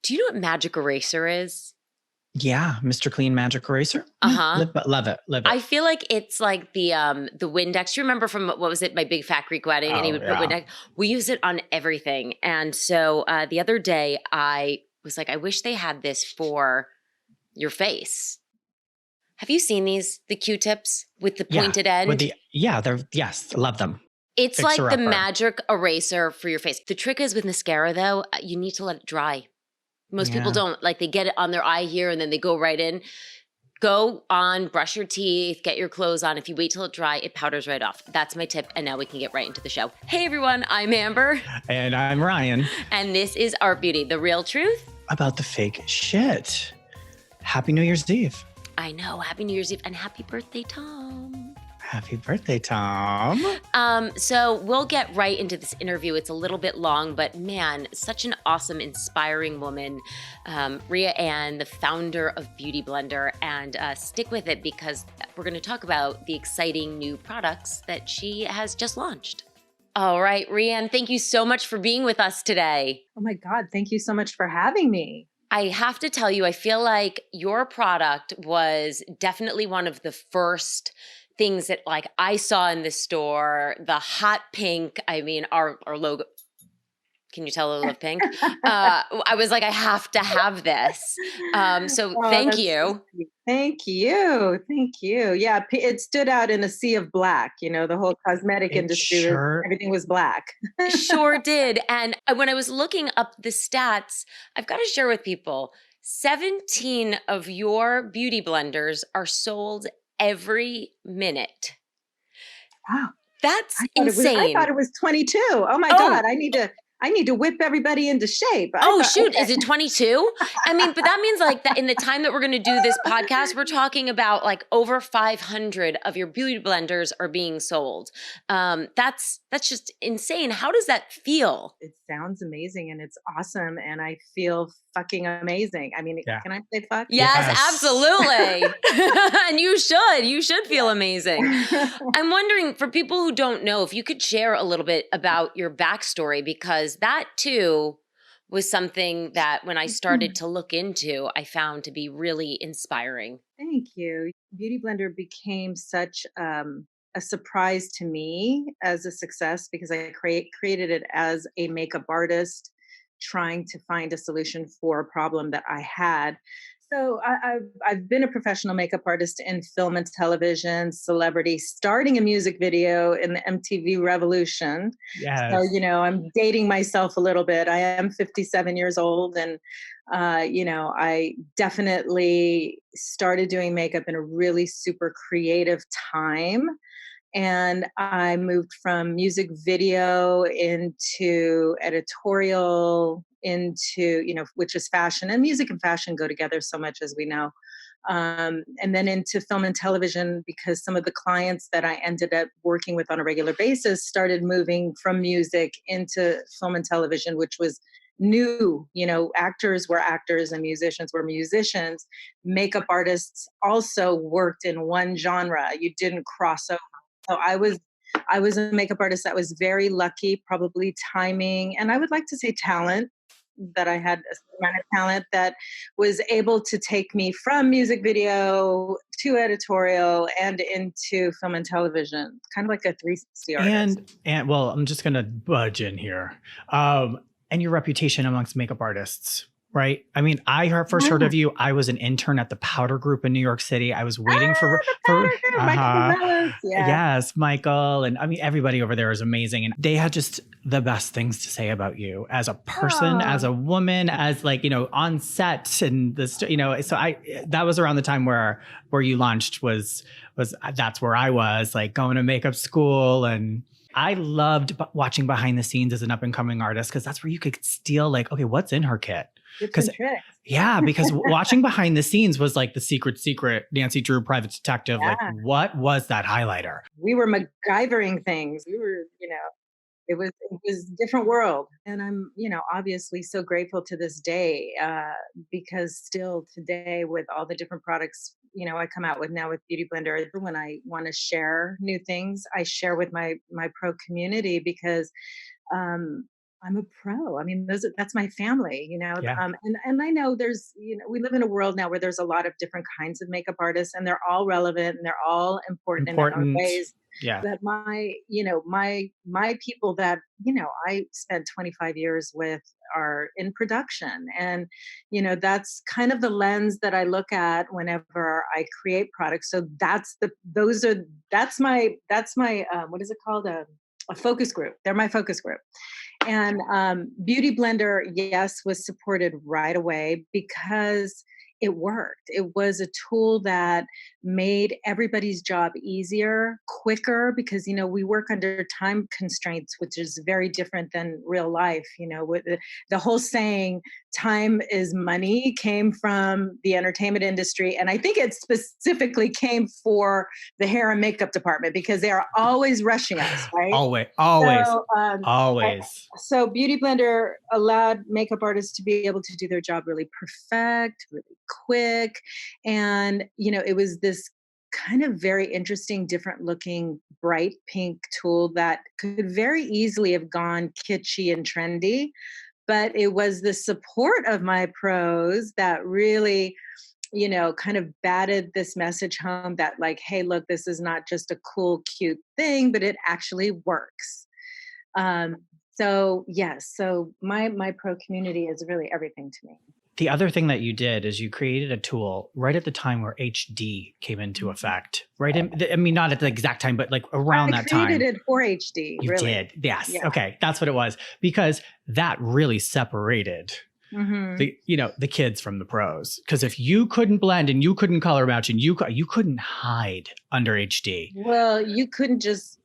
Do you know what magic eraser is? Yeah, Mr. Clean Magic Eraser. Yeah, Uh-huh. love it, love it. I feel like it's like the Windex. You remember from what was it, My Big Fat Greek Wedding, and he Oh would put yeah. Windex. We use it on everything. And so the other day, I was like, I wish they had this for your face. Have you seen these? The Q-tips with the Yeah, pointed with end? the yeah, they're yes, love them. It's Fixer like the upper. magic eraser for your face. The trick is with mascara, though, you need to let it dry. Most people Yeah. don't. Like they get it on their eye here and then they go right in. Go on, brush your teeth, get your clothes on. If you wait till it dry, it powders right off. That's my tip. And now we can get right into the show. Hey everyone, I'm Amber. And I'm Ryan. And this is Art Beauty, the real truth about the fake shit. Happy New Year's Eve. I know. Happy New Year's Eve and happy birthday, Tom. Happy birthday, Tom. So we'll get right into this interview. It's a little bit long, but man, such an awesome, inspiring woman. Rea Ann, the founder of Beautyblender, and stick with it because we're going to talk about the exciting new products that she has just launched. All right, Rea Ann, thank you so much for being with us today. Oh my God, thank you so much for having me. I have to tell you, I feel like your product was definitely one of the first things that like I saw in the store, the hot pink. I mean, our logo. Can you tell I love pink? I was like, I have to have this. So thank you. Thank you. Thank you. Yeah, it stood out in a sea of black, the whole cosmetic It industry, sure everything was black. Sure did. And when I was looking up the stats, I've got to share with people, 17 of your beauty blenders are sold every minute. Wow. That's I insane. thought it was 22. Oh my Oh. God, I need to whip everybody into shape. Shoot. Is it 22? I mean, but that means like that in the time that we're going to do this podcast, we're talking about like over 500 of your beauty blenders are being sold. That's just insane. How does that feel? It sounds amazing and it's awesome. And I feel fucking amazing. I mean, Yeah. Can I say fuck? Yes. Absolutely. And you should feel amazing. I'm wondering for people who don't know, if you could share a little bit about your backstory, because that too was something that when I started to look into, I found to be really inspiring. Thank you. Beautyblender became such a surprise to me as a success because I created it as a makeup artist trying to find a solution for a problem that I had. So I've been a professional makeup artist in film and television, celebrity, starting a music video in the MTV revolution. Yes. So, I'm dating myself a little bit. I am 57 years old and, I definitely started doing makeup in a really super creative time. And I moved from music video into editorial, into, which is fashion, and music and fashion go together so much, as we know. And then into film and television because some of the clients that I ended up working with on a regular basis started moving from music into film and television, which was new. Actors were actors and musicians were musicians. Makeup artists also worked in one genre. You didn't cross over. So I was a makeup artist that was very lucky, probably timing, and I would like to say talent, that I had a amount of talent that was able to take me from music video to editorial and into film and television, kind of like a 360 artist. And well, I'm just gonna budge in here. And your reputation amongst makeup artists, right? I mean, first heard of you. I was an intern at the Powder Group in New York City. I was waiting for Michael. Yes, Michael, and I mean everybody over there is amazing, and they had just the best things to say about you as a person, as a woman, as like on set, and this, So that was around the time where you launched. Was that's where I was like going to makeup school and. I loved watching behind the scenes as an up and coming artist because that's where you could steal like, okay, what's in her kit? Because watching behind the scenes was like the secret Nancy Drew private detective. Yeah. Like, what was that highlighter? We were MacGyvering things. We were, it was a different world. And I'm, obviously so grateful to this day because still today with all the different products, I come out with now with Beautyblender, when I want to share new things, I share with my pro community because I'm a pro. I mean, that's my family, Yeah. and I know there's, we live in a world now where there's a lot of different kinds of makeup artists, and they're all relevant and they're all important in their own Important. ways. Yeah. But my people that, I spent 25 years with are in production. And, that's kind of the lens that I look at whenever I create products. So that's my, what is it called? A focus group. They're my focus group. And Beautyblender, yes, was supported right away because it worked. It was a tool that made everybody's job easier, quicker, because, we work under time constraints, which is very different than real life. With the whole saying, time is money, came from the entertainment industry. And I think it specifically came for the hair and makeup department because they are always rushing us, right? Always, always, So, always. so Beautyblender allowed makeup artists to be able to do their job really perfect, really quick. And, it was this kind of very interesting, different looking, bright pink tool that could very easily have gone kitschy and trendy. But it was the support of my pros that really, kind of batted this message home that, like, hey, look, this is not just a cool, cute thing, but it actually works. Um, so yes, so my pro community is really everything to me. The other thing that you did is you created a tool right at the time where HD came into Mhm. effect, right? I mean, not at the exact time, but like around I that created time. it for HD, You really. did. Yes. Yeah. Okay. That's what it was. Because that really separated Hmm. the kids from the pros. Because if you couldn't blend and you couldn't color match and you couldn't hide under HD. Well, you couldn't just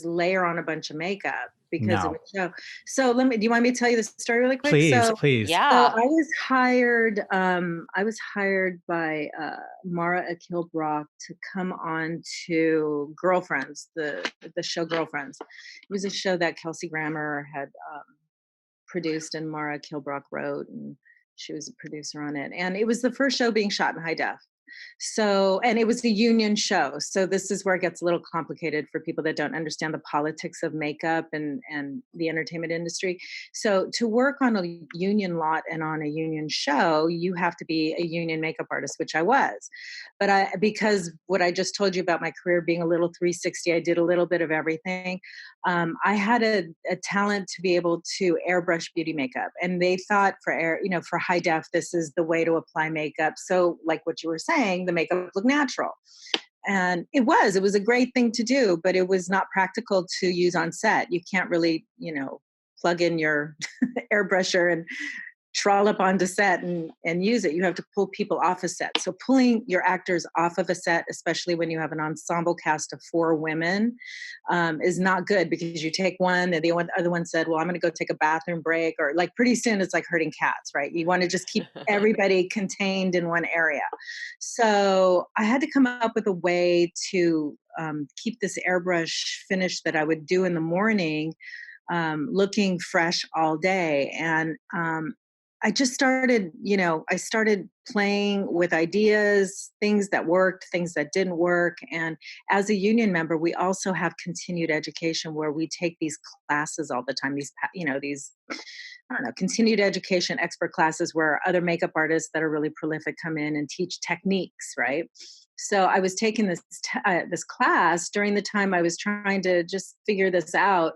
layer on a bunch of makeup because it No. would show. So do you want me to tell you the story really quick? Please, So please. so Yeah. I was hired by Mara Akil-Brock to come on to Girlfriends, the show Girlfriends. It was a show that Kelsey Grammer had produced and Mara Kilbrock wrote, and she was a producer on it. And it was the first show being shot in high def. So, and it was a union show. So this is where it gets a little complicated for people that don't understand the politics of makeup and the entertainment industry. So to work on a union lot and on a union show, you have to be a union makeup artist, which I was. But because what I just told you about my career being a little 360, I did a little bit of everything. I had a talent to be able to airbrush beauty makeup, and they thought for high def, this is the way to apply makeup. So, like what you were saying, the makeup looked natural, and it was a great thing to do, but it was not practical to use on set. You can't really, plug in your airbrusher and trollop onto set and use it. You have to pull people off a set. So pulling your actors off of a set, especially when you have an ensemble cast of 4 women, is not good because you take one and other one said, well, I'm going to go take a bathroom break, or like pretty soon it's like herding cats, right? You want to just keep everybody contained in one area. So I had to come up with a way to keep this airbrush finish that I would do in the morning looking fresh all day. And I just started, I started playing with ideas, things that worked, things that didn't work. And as a union member, we also have continued education where we take these classes all the time, these, I don't know, continued education expert classes where other makeup artists that are really prolific come in and teach techniques, right? So I was taking this class during the time I was trying to just figure this out.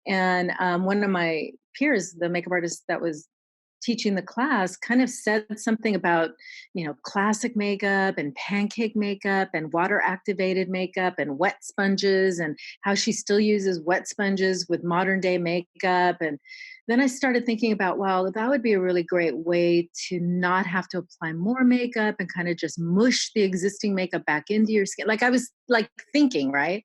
And one of my peers, the makeup artist that was teaching the class, kind of said something about, classic makeup and pancake makeup and water activated makeup and wet sponges, and how she still uses wet sponges with modern day makeup. And then I started thinking about, well, that would be a really great way to not have to apply more makeup and kind of just mush the existing makeup back into your skin. Like I was like thinking, right?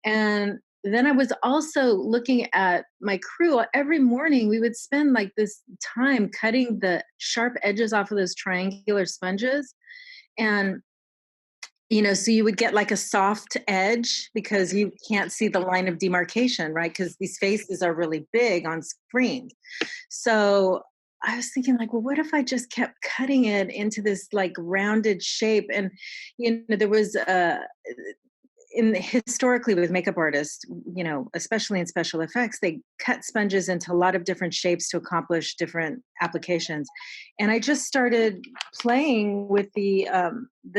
And then I was also looking at my crew. Every morning we would spend like this time cutting the sharp edges off of those triangular sponges. And, so you would get like a soft edge because you can't see the line of demarcation, right? Because these faces are really big on screen. So I was thinking like, well, what if I just kept cutting it into this like rounded shape? And, there was historically with makeup artists, especially in special effects, they cut sponges into a lot of different shapes to accomplish different applications. And I just started playing with the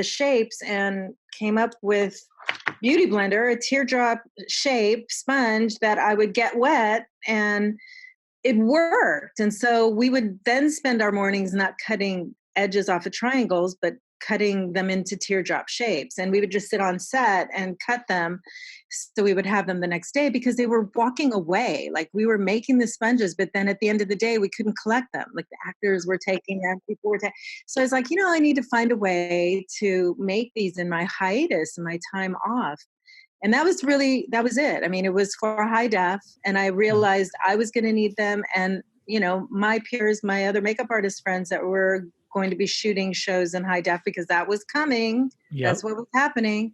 shapes and came up with Beautyblender, a teardrop shape sponge that I would get wet, and it worked. And so we would then spend our mornings not cutting edges off of triangles, but cutting them into teardrop shapes. And we would just sit on set and cut them. So we would have them the next day because they were walking away. Like, we were making the sponges, but then at the end of the day, we couldn't collect them. Like, the actors were taking them, people were taking. So I was like, I need to find a way to make these in my hiatus and my time off. And that was it. I mean, it was for high def, and I realized I was going to need them. And, my peers, my other makeup artist friends that were going to be shooting shows in high def, because that was coming. Yep. That's what was happening.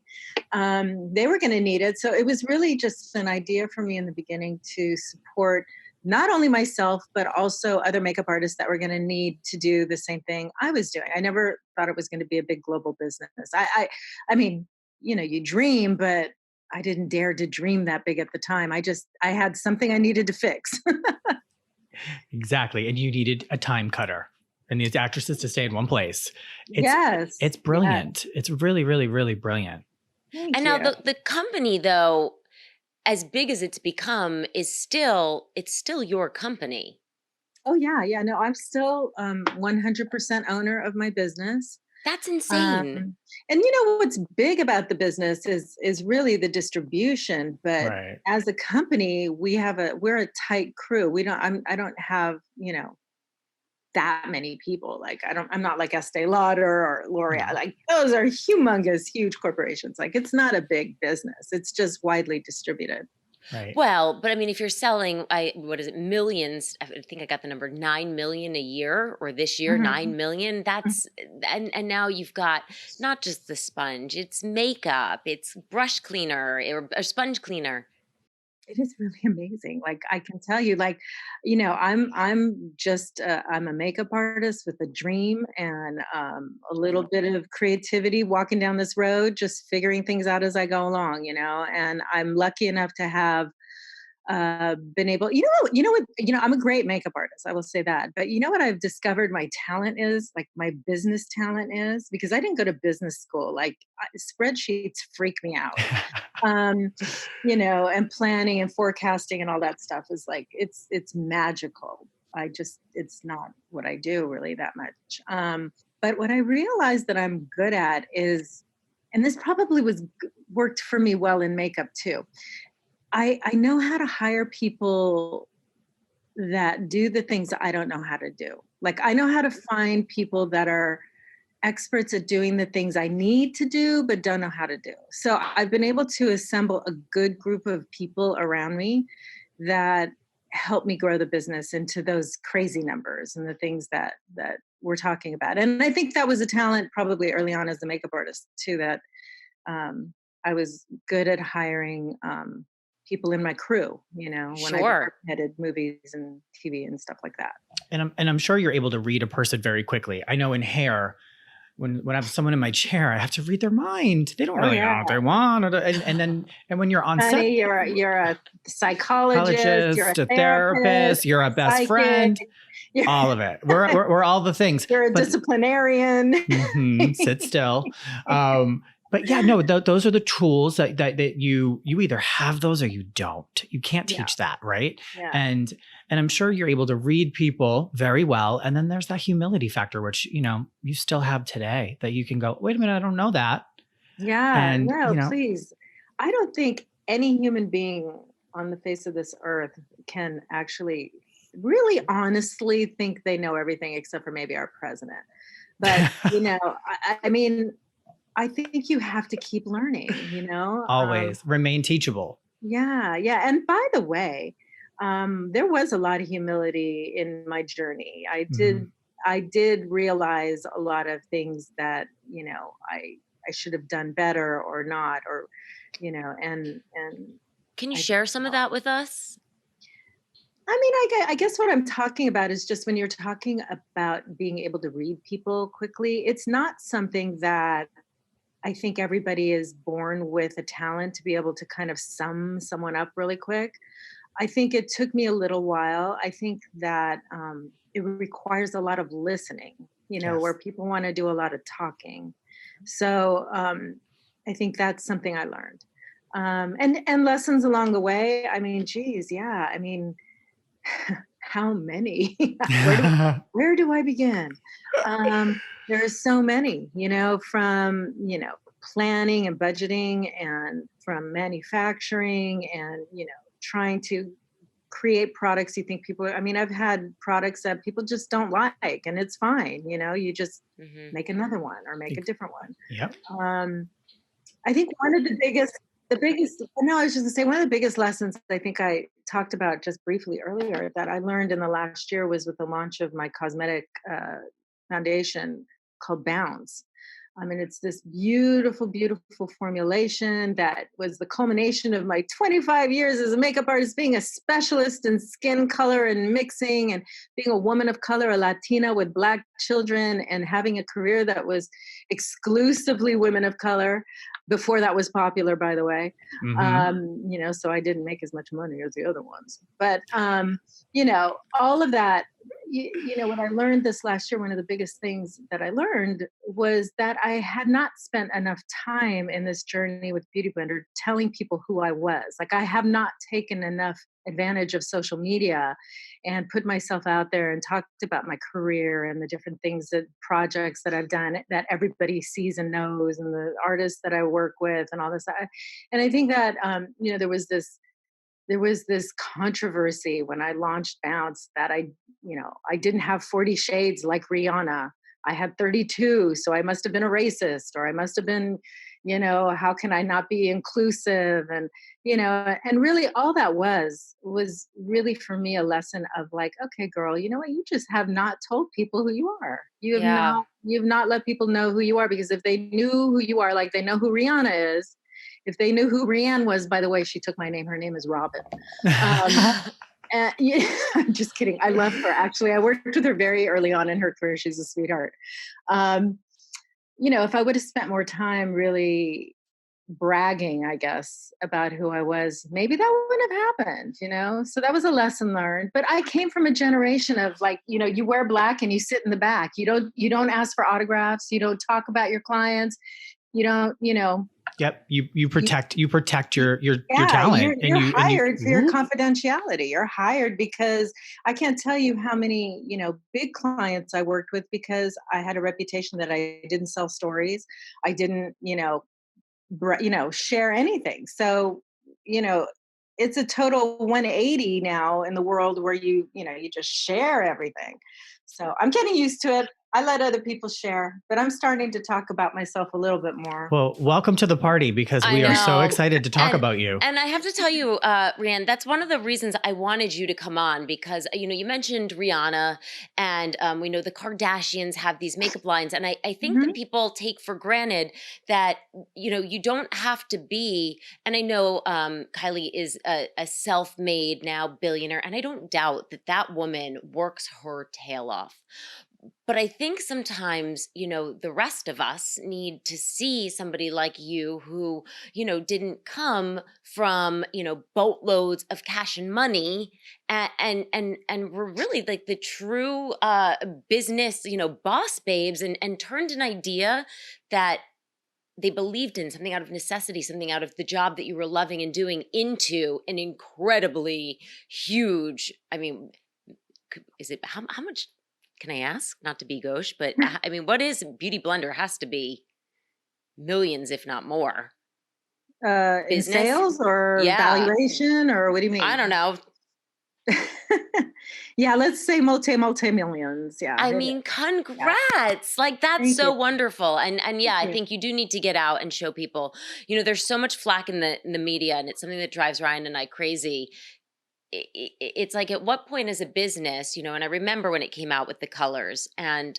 They were going to need it. So it was really just an idea for me in the beginning to support not only myself, but also other makeup artists that were going to need to do the same thing I was doing. I never thought it was going to be a big global business. I mean, you dream, but I didn't dare to dream that big at the time. I had something I needed to fix. Exactly. And you needed a time cutter and these actresses to stay in one place. It's brilliant. Yes. It's really, really, really brilliant. Thank you. Now the company, though, as big as it's become, it's still your company. Oh yeah. Yeah. No, I'm still 100% owner of my business. That's insane. And what's big about the business is really the distribution. But as a company, we're a tight crew. I don't have, that many people. Like, I'm not like Estee Lauder or L'Oreal. No. Like, those are humongous, huge corporations. Like, it's not a big business. It's just widely distributed. Right. Well, but I mean, if you're selling, millions, I think I got the number 9 million a year, or this year, 9 million. That's, and now you've got not just the sponge, it's makeup, it's brush cleaner or sponge cleaner. It is really amazing. Like, I can tell you, like, I'm just, I'm a makeup artist with a dream and a little bit of creativity walking down this road, just figuring things out as I go along, and I'm lucky enough to have been able, I'm a great makeup artist. I will say that. But what I've discovered my talent is, like, my business talent is, because I didn't go to business school. Like, spreadsheets freak me out. And planning and forecasting and all that stuff is like, it's magical. It's not what I do really that much. But what I realized that I'm good at is, and this probably worked for me well in makeup too. I know how to hire people that do the things I don't know how to do. Like, I know how to find people that are experts at doing the things I need to do, but don't know how to do. So I've been able to assemble a good group of people around me that help me grow the business into those crazy numbers and the things that we're talking about. And I think that was a talent probably early on as a makeup artist too, that I was good at hiring people in my crew, when I headed movies and TV and stuff like that. And I'm sure you're able to read a person very quickly. I know in hair, when I have someone in my chair, I have to read their mind. They don't really know what they want. And when you're on set, you're a psychologist, you're a therapist, you're a best psychic, friend, all of it. We're all the things. You're a disciplinarian. Sit still. But yeah, no, those are the tools that you either have those or you don't. You can't teach that, right? Yeah. And I'm sure you're able to read people very well. And then there's that humility factor, which, you still have today, that you can go, wait a minute, I don't know that. Yeah, and, please. I don't think any human being on the face of this earth can actually really honestly think they know everything except for maybe our president. But, I mean, I think you have to keep learning, Always remain teachable. Yeah. Yeah. And by the way, there was a lot of humility in my journey. I did realize a lot of things that, I should have done better or not, or, and can you share some of that with us? I mean, I guess what I'm talking about is just when you're talking about being able to read people quickly, it's not something that I think everybody is born with a talent to be able to kind of sum someone up really quick. I think it took me a little while. I think that it requires a lot of listening, where Yes. people want to do a lot of talking. So I think that's something I learned. And lessons along the way. I mean, geez, yeah. I mean, how many? where do where do I begin? There's so many, from planning and budgeting, and from manufacturing, and trying to create products you think people. I mean, I've had products that people just don't like, and it's fine. You just Hmm. make another one or make a different Yep. one. I think one of the biggest no, I was just gonna say one of the biggest lessons I think I talked about just briefly earlier that I learned in the last year was with the launch of my cosmetic foundation called Bounce. I mean, it's this beautiful, beautiful formulation that was the culmination of my 25 years as a makeup artist, being a specialist in skin color and mixing, and being a woman of color, a Latina with Black children, and having a career that was exclusively women of color before that was popular, by the way. Hmm. So I didn't make as much money as the other ones. But, all of that, what I learned this last year, one of the biggest things that I learned was that I had not spent enough time in this journey with Beauty Blender telling people who I was. Like, I have not taken enough advantage of social media and put myself out there and talked about my career and the different things, that projects that I've done that everybody sees and knows, and the artists that I work with, and all this. And I think that, there was this controversy when I launched Bounce that I didn't have 40 shades like Rihanna. I had 32, so I must have been a racist, or I must have been, how can I not be inclusive? And really all that was really for me a lesson of like, okay, girl, you know what? You just have not told people who you are. Yeah. You've not let people know who you are, because if they knew who you are, like they know who Rihanna is, if they knew who Rea Ann was, by the way, she took my name. Her name is Robin. Um, and, yeah, I'm just kidding. I love her. Actually, I worked with her very early on in her career. She's a sweetheart. Um, if I would have spent more time really bragging, I guess, about who I was, maybe that wouldn't have happened. So that was a lesson learned. But I came from a generation of like, you wear black and you sit in the back. You don't ask for autographs. You don't talk about your clients. You don't, Yep. You you, protect your yeah, talent, you're and you. hired for your Ooh. confidentiality. You're hired because I can't tell you how many, big clients I worked with, because I had a reputation that I didn't sell stories. I didn't, share anything. So, you know, it's a total 180 now in the world where you just share everything. So I'm getting used to it. I let other people share, but I'm starting to talk about myself a little bit more. Well, welcome to the party, because I we are so know. excited to talk And about you. and I have to tell you, Rand, that's one of the reasons I wanted you to come on, because you mentioned Rihanna, and we know the Kardashians have these makeup lines, and I think that Hmm. people take for granted that you don't have to be. And I know Kylie is a self-made now billionaire, and I don't doubt that that woman works her tail off. But I think sometimes, the rest of us need to see somebody like you who, didn't come from, boatloads of cash and money, and were really like the true business, boss babes, and turned an idea that they believed in, something out of necessity, something out of the job that you were loving and doing, into an incredibly huge, I mean, is it how much can I ask? Not to be gauche, but I mean, what is Beauty Blender? Has to be millions, if not more. In Business? sales or Yeah. valuation, or what do you I mean? don't know. Yeah, let's say multi millions. Yeah, I it is. mean, Yeah, congrats. Like, that's thank you. so wonderful. And Thank yeah, I you. think you do need to get out and show people. There's so much flack in the media, and it's something that drives Ryan and I crazy. It's like, at what point is a business, and I remember when it came out with the colors, and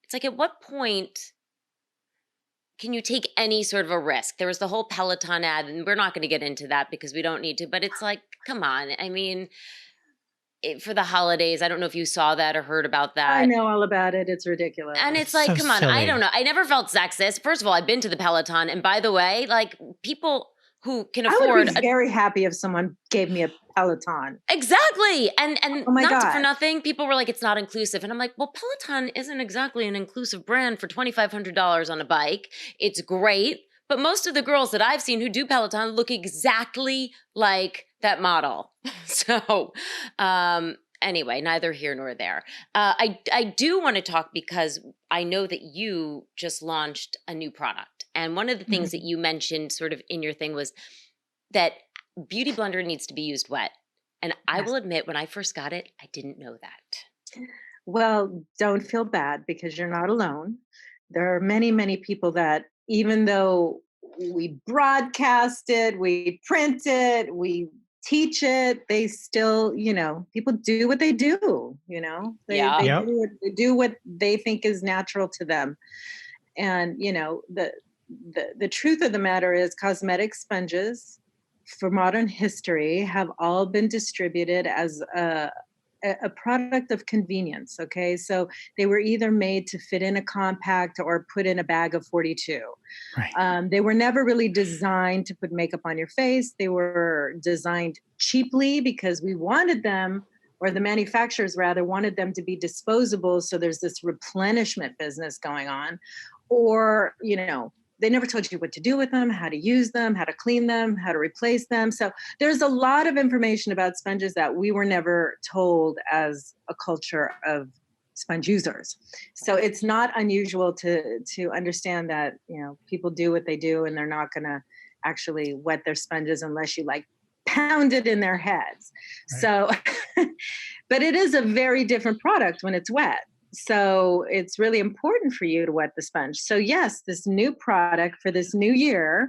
it's like, at what point can you take any sort of a risk? There was the whole Peloton ad, and we're not going to get into that because we don't need to, but it's like, come on. I mean, for the holidays. I don't know if you saw that or heard about that. I know all about it. It's ridiculous. And it's like, so come on, silly. I don't know. I never felt sexist. First of all, I've been to the Peloton. And by the way, like people who can I would afford be very happy if someone gave me a Peloton. Exactly. And Oh my not for God. nothing, people were like, it's not inclusive. And I'm like, well, Peloton isn't exactly an inclusive brand for $2,500 on a bike. It's great. But most of the girls that I've seen who do Peloton look exactly like that model. So, anyway, neither here nor there. I do want to talk because I know that you just launched a new product. And one of the things that you mentioned sort of in your thing was that Beautyblender needs to be used wet. And I Yes. will admit, when I first got it, I didn't know that. Well, don't feel bad because you're not alone. There are many, many people that, even though we broadcast it, we print it, we teach it, they still, people do what they do, Yeah. they Yep. do what they think is natural to them. And, the truth of the matter is cosmetic sponges for modern history have all been distributed as a product of convenience. Okay. So they were either made to fit in a compact or put in a bag of 42. Right. They were never really designed to put makeup on your face. They were designed cheaply because we wanted them, or the manufacturers rather wanted them to be disposable. So there's this replenishment business going on. Or, they never told you what to do with them, how to use them, how to clean them, how to replace them. So there's a lot of information about sponges that we were never told as a culture of sponge users. So it's not unusual to understand that, people do what they do and they're not going to actually wet their sponges unless you like pound it in their heads. Right. So, but it is a very different product when it's wet. So it's really important for you to wet the sponge. So yes, this new product for this new year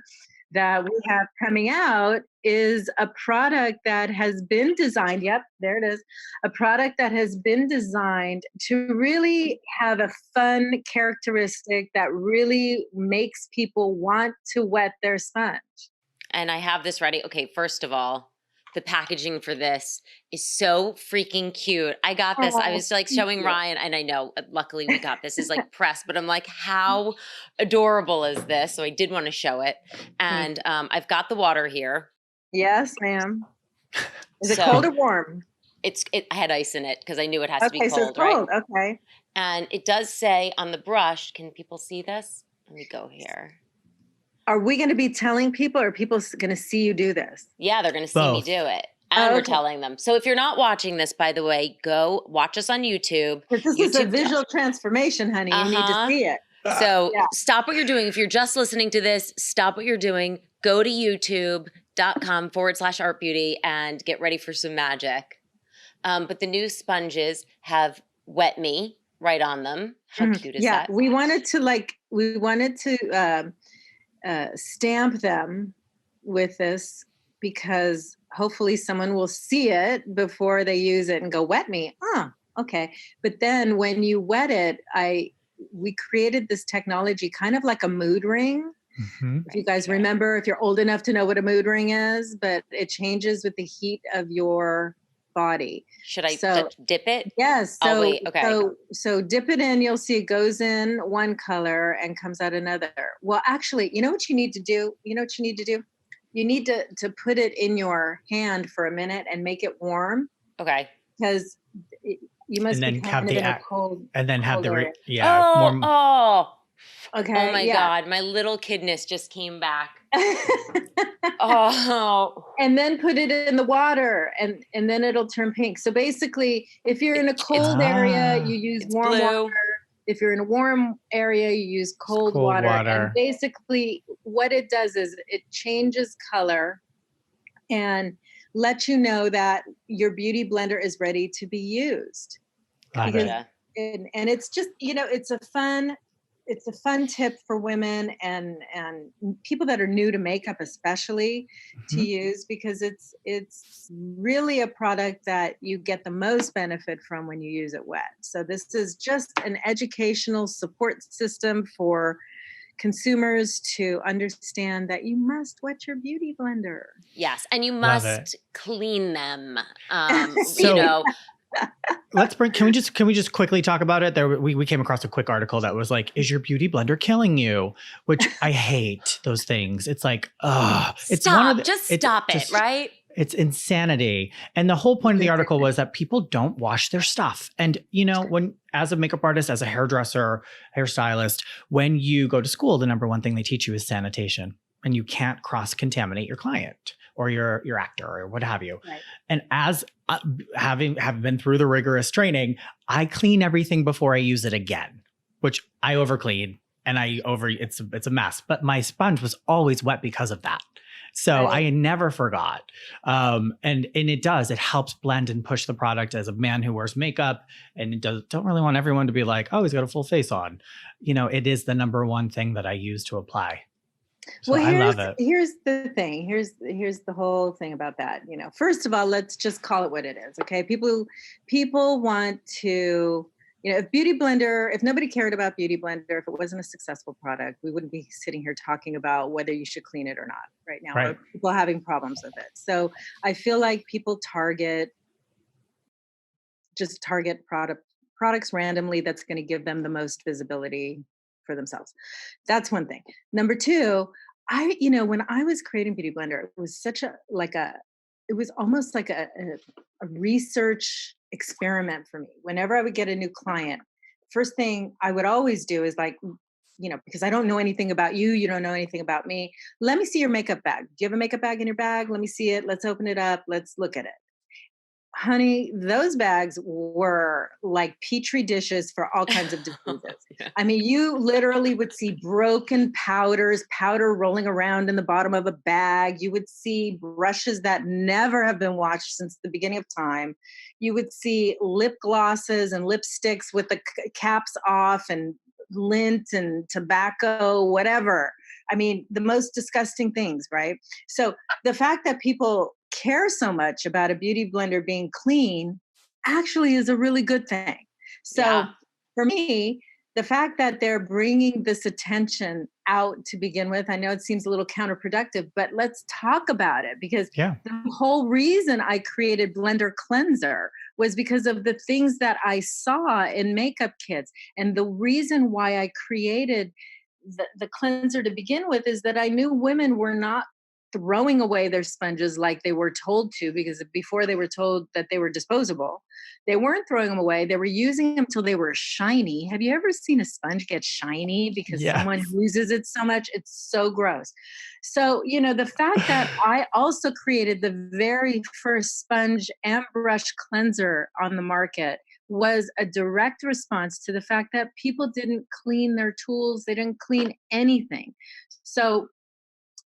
that we have coming out is a product that has been designed. Yep, there it is. A product that has been designed to really have a fun characteristic that really makes people want to wet their sponge. And I have this ready. Okay, first of all, the packaging for this is so freaking cute. I got this. I was like showing Ryan, and I know, luckily we got this. Is like pressed, but I'm like, how adorable is this? So I did want to show it. And I've got the water here. Yes, ma'am. Is it So- cold or warm? I had ice in it because I knew it has to be Okay, so cold, it's cold. right? Okay. And it does say on the brush, can people see this? Let me go here. Are we going to be telling people, or are people going to see you do this? Yeah, they're going to see me Both. do it. And Oh, we're okay. telling them. So if you're not watching this, by the way, go watch us on YouTube. Because this is a YouTube. visual transformation, honey. You need to Uh-huh. see it. So Yeah. stop what you're doing. If you're just listening to this, stop what you're doing. Go to youtube.com/artbeauty and get ready for some magic. But the new sponges have Wet Me right on them. How cute is that? We wanted to stamp them with this because hopefully someone will see it before they use it and go, wet me. Okay. But then when you wet it, we created this technology kind of like a mood ring. Mm-hmm. If you guys remember, if you're old enough to know what a mood ring is, but it changes with the heat of your body. Should I So- dip it? Yes. I'll So, wait, okay. so dip it in, you'll see it goes in one color and comes out another. Well, actually, you know what you need to do? You need to put it in your hand for a minute and make it warm, Okay. because you must And be then kind have of the in a act- cold. And then have the colder. Oh, Okay. oh my yeah. God. My little kidness just came back. Oh. And then put it in the water, and then it'll turn pink. So basically, if you're in a cold area, you use It's warm blue. water. If you're in a warm area, you use cold water. And basically what it does is it changes color and lets you know that your beauty blender is ready to be used. Love Because- it. Yeah. And it's just, it's a fun tip for women and people that are new to makeup, especially to Mhm. use, because it's really a product that you get the most benefit from when you use it wet. So this is just an educational support system for consumers to understand that you must wet your beauty blender. Yes, and you Love it. must clean them. You So know, can we just quickly talk about it? We came across a quick article that was like, is your beauty blender killing you? Which I hate those things. It's like, it's one of stop. the, Just it's stop it, just, right? it's insanity. And the whole point of the article was that people don't wash their stuff. And, you know, when, as a makeup artist, as a hairdresser, hairstylist, when you go to school, the number one thing they teach you is sanitation. And you can't cross contaminate your client or your actor or what have you. Right. And as have been through the rigorous training, I clean everything before I use it again, which I over clean and it's a mess. But my sponge was always wet because of that. So Right. I never forgot. And it helps blend and push the product as a man who wears makeup and don't really want everyone to be like, oh, he's got a full face on. You know, it is the number one thing that I use to apply. So Well, I love it. here's the thing. Here's the whole thing about that. You know, first of all, let's just call it what it is. Okay. People want to, you know, if nobody cared about Beauty Blender, if it wasn't a successful product, we wouldn't be sitting here talking about whether you should clean it or not right now, Right. or people having problems with it. So I feel like people target products randomly that's going to give them the most visibility for themselves. That's one thing. Number two, when I was creating Beauty Blender, it was it was almost like a research experiment for me. Whenever I would get a new client, first thing I would always do is like, because I don't know anything about you, you don't know anything about me. Let me see your makeup bag. Do you have a makeup bag in your bag? Let me see it. Let's open it up. Let's look at it. Honey, those bags were like petri dishes for all kinds of diseases. Yeah. I mean, you literally would see broken powder rolling around in the bottom of a bag. You would see brushes that never have been washed since the beginning of time. You would see lip glosses and lipsticks with the caps off and lint and tobacco, whatever. I mean, the most disgusting things, right? So the fact that people care so much about a beauty blender being clean actually is a really good thing. So Yeah. for me, the fact that they're bringing this attention out to begin with, I know it seems a little counterproductive, but let's talk about it, because Yeah. the whole reason I created Blender Cleanser was because of the things that I saw in makeup kits. And the reason why I created the cleanser to begin with is that I knew women were not throwing away their sponges like they were told to, because before they were told that they were disposable, they weren't throwing them away. They were using them till they were shiny. Have you ever seen a sponge get shiny because Yes. someone uses it so much? It's so gross. So, the fact that I also created the very first sponge and brush cleanser on the market was a direct response to the fact that people didn't clean their tools. They didn't clean anything. So,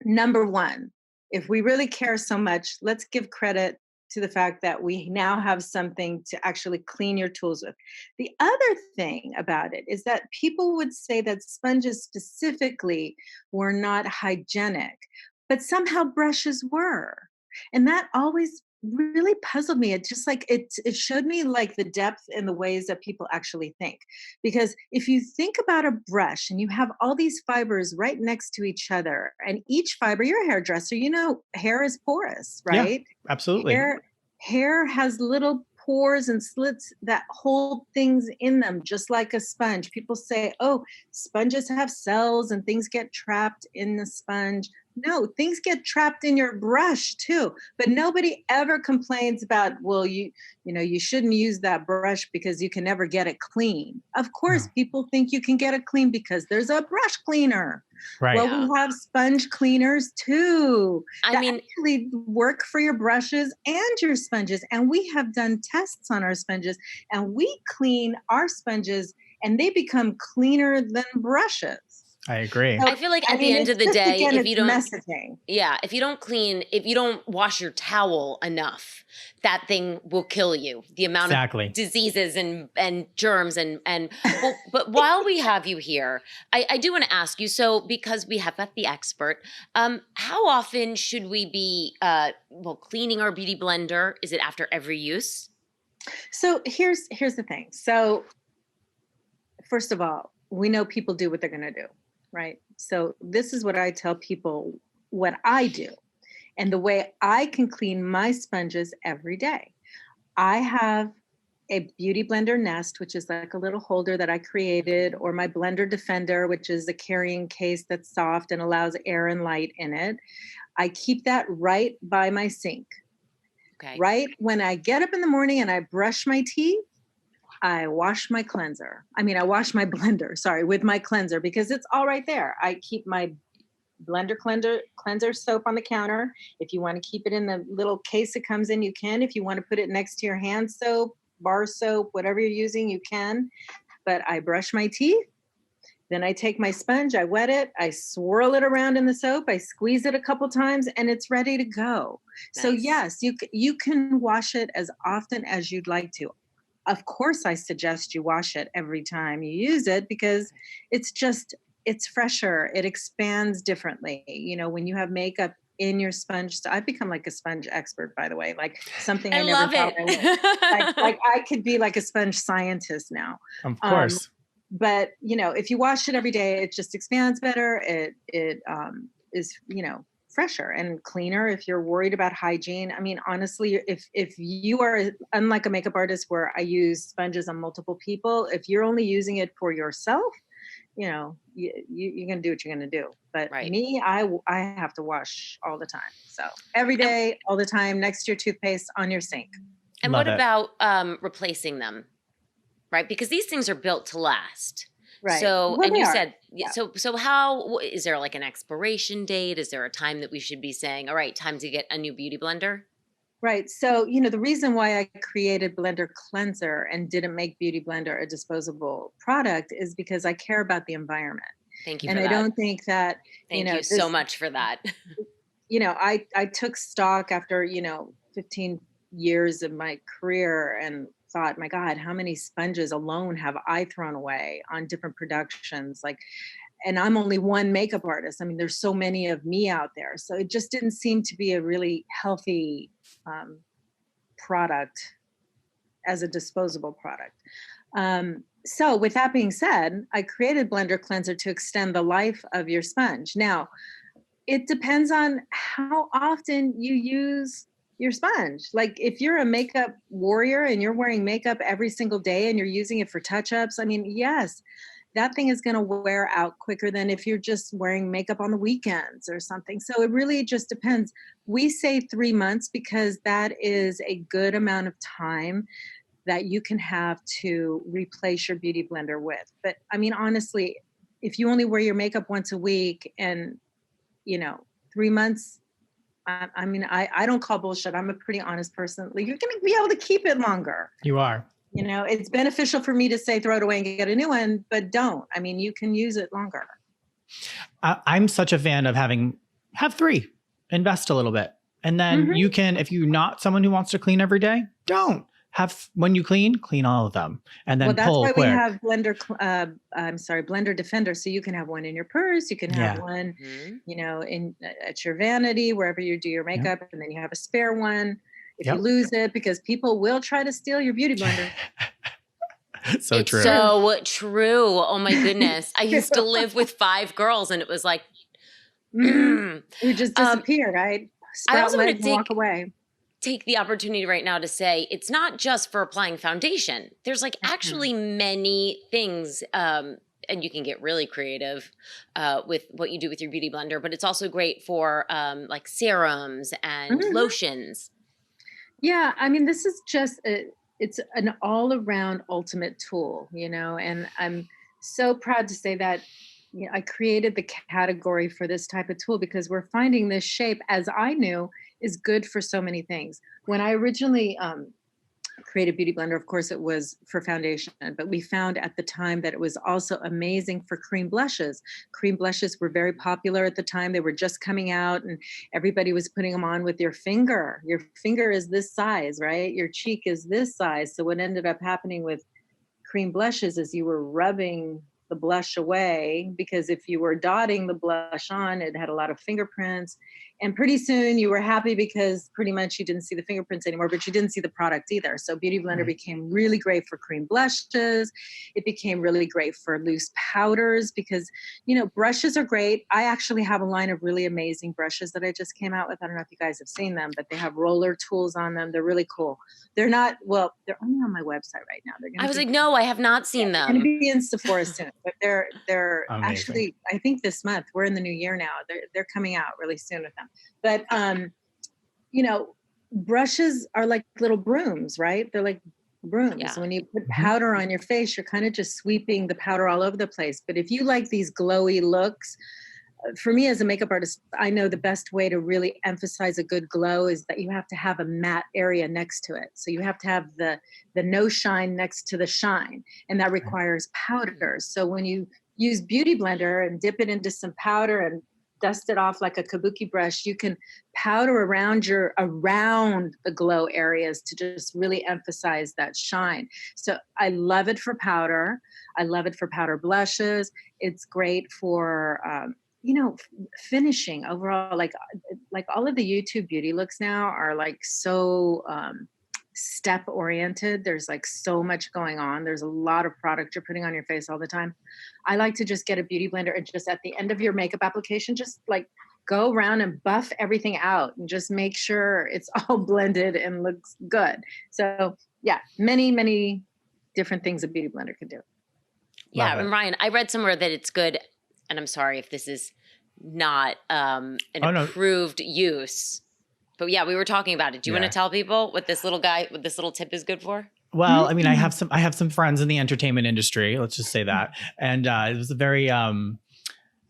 number one, if we really care so much, let's give credit to the fact that we now have something to actually clean your tools with. The other thing about it is that people would say that sponges specifically were not hygienic, but somehow brushes were. And that always really puzzled me. It just like it showed me like the depth in the ways that people actually think. Because if you think about a brush and you have all these fibers right next to each other, and each fiber, you're a hairdresser, hair is porous, Yeah, right? absolutely. Hair has little pores and slits that hold things in them, just like a sponge. People say, oh, sponges have cells and things get trapped in the sponge. No, things get trapped in your brush too. But nobody ever complains about, well, you shouldn't use that brush because you can never get it clean. Of course, No. people think you can get it clean because there's a brush cleaner. Right. Well, we have sponge cleaners too I that mean, actually work for your brushes and your sponges. And we have done tests on our sponges, and we clean our sponges and they become cleaner than brushes. I agree. So, I feel like at the end it's of the just, day, again, if it's you don't, messaging. yeah, if you don't wash your towel enough, that thing will kill you. The amount Exactly. of diseases and germs well, but while we have you here, I do want to ask you, so because we have got the expert, how often should we be cleaning our beauty blender? Is it after every use? So here's the thing. So first of all, we know people do what they're going to do. Right. So this is what I tell people what I do and the way I can clean my sponges every day. I have a Beauty Blender Nest, which is like a little holder that I created, or my Blender Defender, which is a carrying case that's soft and allows air and light in it. I keep that right by my sink. Okay. Right when I get up in the morning and I brush my teeth, I wash my cleanser. I mean, I wash my blender, sorry, with my cleanser because it's all right there. I keep my blender cleanser soap on the counter. If you want to keep it in the little case it comes in, you can. If you want to put it next to your hand soap, bar soap, whatever you're using, you can. But I brush my teeth. Then I take my sponge, I wet it, I swirl it around in the soap, I squeeze it a couple times, and it's ready to go. So Nice. yes, you can wash it as often as you'd like to. Of course, I suggest you wash it every time you use it because it's just it's fresher. It expands differently. You know, when you have makeup in your sponge, so I've become like a sponge expert, by the way, like something I I never love thought it. I would. Like I could be like a sponge scientist now. Of Um, course. but you know, if you wash it every day, it just expands better. It is, you know, fresher and cleaner. If you're worried about hygiene, I mean, honestly, if you are, unlike a makeup artist where I use sponges on multiple people, if you're only using it for yourself, you know, you're gonna do what you're gonna do. But Right. me, I have to wash all the time. So every And day, all the time, next to your toothpaste on your sink. and what Love it. about replacing them? Right? Because these things are built to last. Right. So, Well, and they you are. said, Yeah. so how is there like an expiration date? Is there a time that we should be saying, all right, time to get a new beauty blender? Right. So, you know, the reason why I created Blender Cleanser and didn't make Beauty Blender a disposable product is because I care about the environment. Thank you And for I that. don't think that, you Thank know, you so this, much for that. you know, I took stock after, you know, 15 years of my career and thought, my God, how many sponges alone have I thrown away on different productions? Like, and I'm only one makeup artist. I mean, there's so many of me out there. So it just didn't seem to be a really healthy um, product as a disposable product. So with that being said, I created Blender Cleanser to extend the life of your sponge. Now, it depends on how often you use your sponge. Like if you're a makeup warrior and you're wearing makeup every single day and you're using it for touch-ups, I mean, yes, that thing is going to wear out quicker than if you're just wearing makeup on the weekends or something. So it really just depends. We say 3 months because that is a good amount of time that you can have to replace your beauty blender with. But I mean, honestly, if you only wear your makeup once a week and, you know, 3 months, I mean, I don't call bullshit. I'm a pretty honest person. Like, you're going to be able to keep it longer. You are. You know, it's beneficial for me to say throw it away and get a new one, but don't. I mean, you can use it longer. I'm such a fan of have three, invest a little bit. And then Mhm. you can, if you're not someone who wants to clean every day, don't have, when you clean all of them and Well, then that's pull why we quick. have Blender Defender. So you can have one in your purse. You can have Yeah. one, Mhm. you know, at your vanity, wherever you do your Yep. makeup, and then you have a spare one if you Yep. lose it, because people will try to steal your beauty blender. So It's true. True. so true. Oh my goodness. I used to live with 5 girls and it was like, Hmm. You just um, disappear, right? I Sprout also want legs to and walk away. take the opportunity right now to say it's not just for applying foundation. There's like Mhm. actually many things, and you can get really creative with what you do with your beauty blender, but it's also great for like serums and Mhm. lotions. Yeah, I mean, this is just it's an all-around ultimate tool, you know, and I'm so proud to say that, you know, I created the category for this type of tool because we're finding this shape, as I knew, is good for so many things. When I originally created Beauty Blender, of course, it was for foundation, but we found at the time that it was also amazing for cream blushes. Cream blushes were very popular at the time. They were just coming out and everybody was putting them on with your finger. Your finger is this size, right? Your cheek is this size. So what ended up happening with cream blushes is you were rubbing the blush away, because if you were dotting the blush on, it had a lot of fingerprints. And pretty soon you were happy because pretty much you didn't see the fingerprints anymore, but you didn't see the product either. So Beautyblender Right. became really great for cream blushes. It became really great for loose powders because, brushes are great. I actually have a line of really amazing brushes that I just came out with. I don't know if you guys have seen them, but they have roller tools on them. They're really cool. They're not, well, they're only on my website right now. They're going I to was be like, no, I have not seen they're going to them. be in Sephora soon, but they're Amazing. actually, I think this month, we're in the new year now. They're coming out really soon with them. But you know, brushes are like little brooms, right? They're like brooms. Yeah. When you put Mhm. powder on your face, you're kind of just sweeping the powder all over the place. But if you like these glowy looks, for me as a makeup artist, I know the best way to really emphasize a good glow is that you have to have a matte area next to it. So you have to have the no shine next to the shine, and that Right. requires powder. So when you use Beauty Blender and dip it into some powder and dust it off like a kabuki brush, you can powder around the glow areas to just really emphasize that shine. So I love it for powder. I love it for powder blushes. It's great for finishing overall. Like all of the YouTube beauty looks now are like so step oriented. There's like so much going on. There's a lot of product you're putting on your face all the time. I like to just get a beauty blender and just at the end of your makeup application, just like go around and buff everything out and just make sure it's all blended and looks good. So yeah, many, many different things a beauty blender can do. Yeah. Love And it. Ryan, I read somewhere that it's good. And I'm sorry if this is not an Oh no. approved use. But yeah, we were talking about it. Do you want to Yeah. tell people what this little tip is good for? Well, I mean, I Mm. have some friends in the entertainment industry. Let's just say that, and it was a very,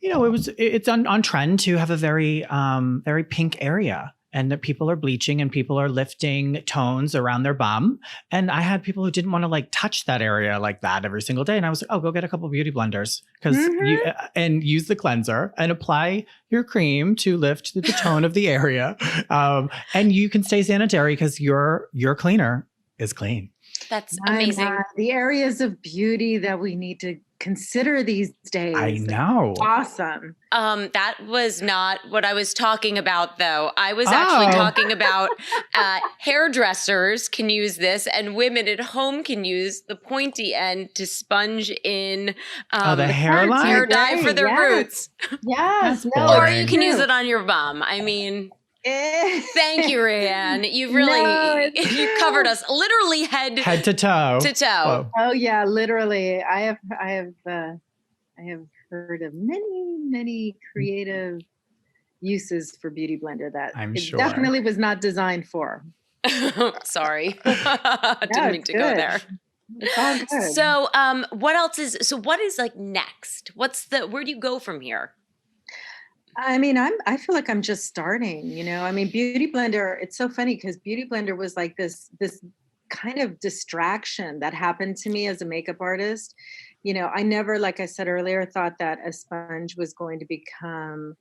it's on trend to have a very pink area, and that people are bleaching and people are lifting tones around their bum. And I had people who didn't want to like touch that area like that every single day, and I was like, oh, go get a couple beauty blenders because you Mhm. and use the cleanser and apply your cream to lift the tone of the area, and you can stay sanitary because your cleaner is clean. That's My, amazing. the areas of beauty that we need to consider these I days. know. Awesome. That was not what I was talking about, though. I was actually Oh. talking about hairdressers can use this, and women at home can use the pointy end to sponge in Oh, the That's hairline? hair dye for great. their Yes. roots. Yes. That's No, Or it's you boring. can use true. it on your bum. I mean, Eh. thank you, Rea Ann. You've No, really it's you true. covered us literally head Head to toe. to toe. Whoa. Oh yeah, literally. I have heard of many, many creative uses for Beauty Blender that I'm it sure. definitely was not designed for. Sorry. Yeah, Didn't mean it's to go good. there. It's all good. So, what is like next? Where do you go from here? I mean, I feel like I'm just starting, you know. I mean, Beauty Blender, it's so funny because Beauty Blender was like this kind of distraction that happened to me as a makeup artist. You know, I never, like I said earlier, thought that a sponge was going to become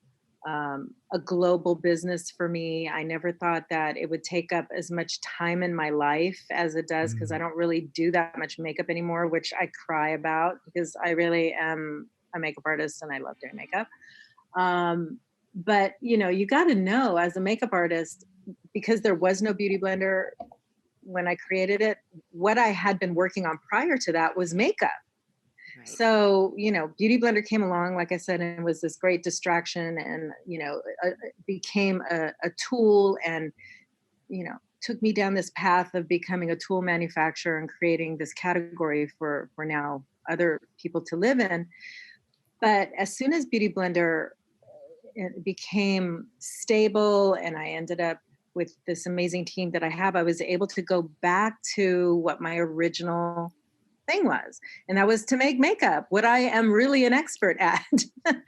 a global business for me. I never thought that it would take up as much time in my life as it does because I Mm. don't really do that much makeup anymore, which I cry about because I really am a makeup artist and I love doing makeup. But you got to know as a makeup artist, because there was no Beauty Blender when I created it, what I had been working on prior to that was makeup. Right. So, Beauty Blender came along, like I said, and was this great distraction and, it became a tool and, took me down this path of becoming a tool manufacturer and creating this category for now other people to live in. But as soon as Beauty Blender it became stable and I ended up with this amazing team that I have, I was able to go back to what my original thing was, and that was to make makeup, what I am really an expert at. Nice.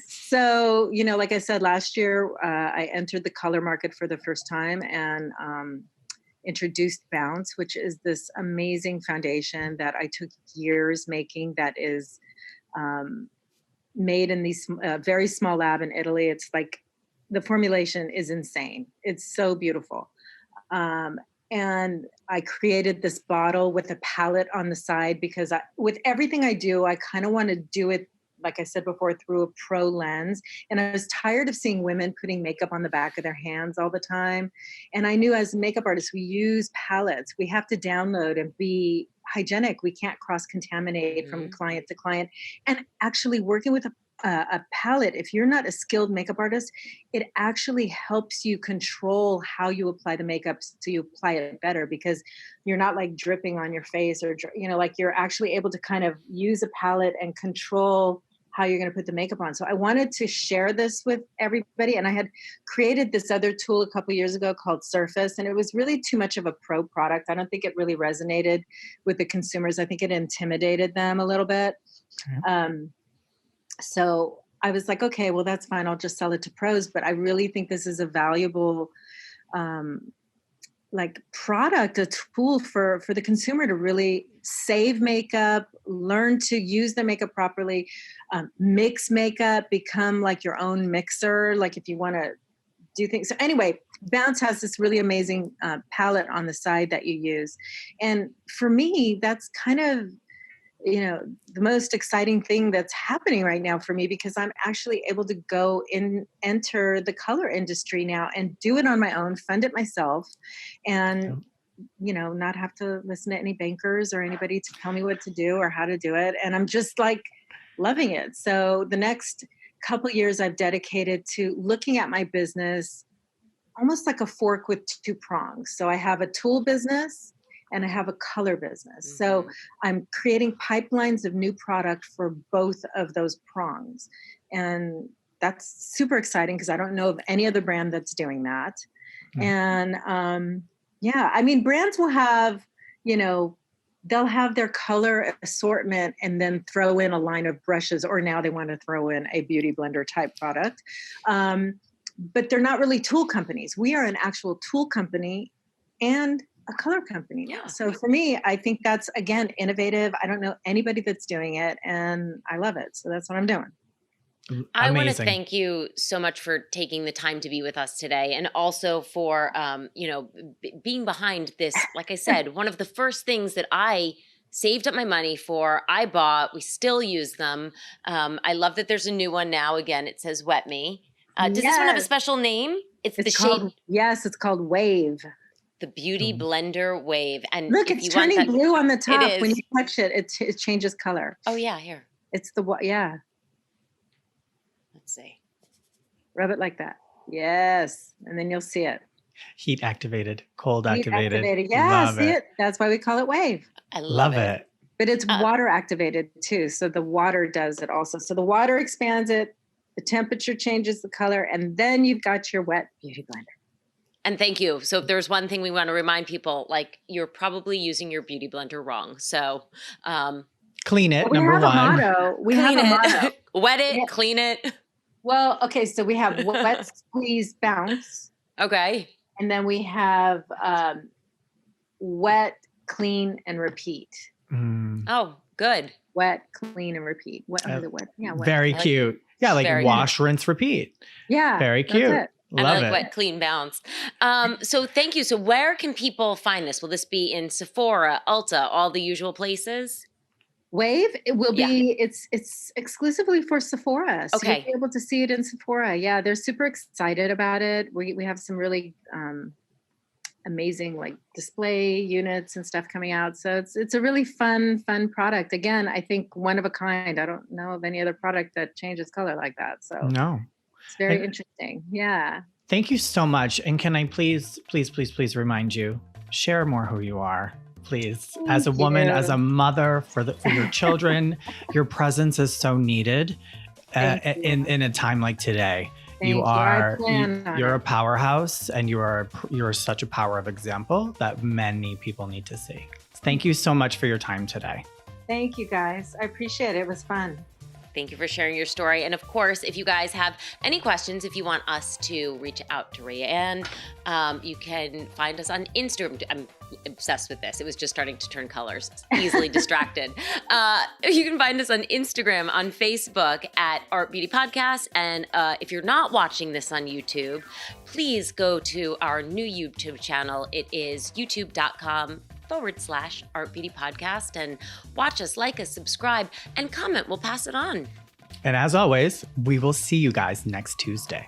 So, like I said, last year, I entered the color market for the first time and introduced Bounce, which is this amazing foundation that I took years making that is made in these very small lab in Italy. It's like the formulation is insane. It's so beautiful. Um, and I created this bottle with a palette on the side because with everything I do, I kind of want to do it like I said before, through a pro lens. And I was tired of seeing women putting makeup on the back of their hands all the time. And I knew as makeup artists, we use palettes. We have to download and be hygienic. We can't cross contaminate from client to client. And actually working with a palette, if you're not a skilled makeup artist, it actually helps you control how you apply the makeup so you apply it better, because you're not like dripping on your face or, like you're actually able to kind of use a palette and control how you're going to put the makeup on. So I wanted to share this with everybody. And I had created this other tool a couple years ago called Surface, and it was really too much of a pro product. I don't think it really resonated with the consumers. I think it intimidated them a little bit. So I was like, okay, well, that's fine. I'll just sell it to pros. But I really think this is a valuable product, a tool for the consumer to really save makeup, learn to use their makeup properly, mix makeup, become like your own mixer, like if you want to do things. So anyway, Bounce has this really amazing palette on the side that you use. And for me, that's kind of, the most exciting thing that's happening right now for me, because I'm actually able to go enter the color industry now and do it on my own, fund it myself, and not have to listen to any bankers or anybody to tell me what to do or how to do it. And I'm just like loving it. So the next couple years I've dedicated to looking at my business almost like a fork with two prongs. So I have a tool business and I have a color business. So I'm creating pipelines of new product for both of those prongs. And that's super exciting because I don't know of any other brand that's doing that. And brands will have, they'll have their color assortment and then throw in a line of brushes, or now they want to throw in a Beautyblender type product. But they're not really tool companies. We are an actual tool company and a color company now. So for me, I think that's, again, innovative. I don't know anybody that's doing it, and I love it. So that's what I'm doing. I want to thank you so much for taking the time to be with us today, and also for, being behind this. Like I said, one of the first things that I saved up my money for, I bought, we still use them. I love that there's a new one now. Again, it says Wet Me. Does this one have a special name? It's the shade. Yes, it's called Wave. The Beautyblender Wave. And look, it's turning blue on the top. When you touch it, it changes color. Oh yeah, here. It's Let's see. Rub it like that. Yes. And then you'll see it. Heat activated, cold activated. Yeah, see it? That's why we call it Wave. I love it. But it's water activated too. So the water does it also. So the water expands it, the temperature changes the color, and then you've got your wet Beauty Blender. And thank you. So if there's one thing we want to remind people, like, you're probably using your Beautyblender wrong. So clean it, number one. We have a motto. Wet it, clean it. Well, okay, so we have wet, squeeze, bounce. Okay. And then we have wet, clean, and repeat. Oh, good. Wet, clean, and repeat. Wet. Yeah, wet. Very cute. Yeah, like wash, rinse, repeat. Yeah. Very cute. And I like wet, clean, bounce. So thank you. So where can people find this? Will this be in Sephora, Ulta, all the usual places? Wave, it will be, it's exclusively for Sephora. So you'll be able to see it in Sephora. Yeah, they're super excited about it. We have some really amazing like display units and stuff coming out. So it's a really fun product. Again, I think one of a kind. I don't know of any other product that changes color like that. So no. It's very interesting. Yeah. Thank you so much. And can I please remind you, share more who you are, please. As a woman, as a mother, for your children, your presence is so needed in a time like today. You're a powerhouse, and you're such a power of example that many people need to see. Thank you so much for your time today. Thank you, guys. I appreciate it. It was fun. Thank you for sharing your story. And of course, if you guys have any questions, if you want us to reach out to Rea Ann, you can find us on Instagram. I'm obsessed with this. It was just starting to turn colors, easily distracted. You can find us on Instagram, on Facebook at Art Beauty Podcast. And if you're not watching this on YouTube, please go to our new YouTube channel. It is youtube.com/Art Beauty Podcast, and watch us, like us, subscribe, and comment. We'll pass it on. And as always, we will see you guys next Tuesday.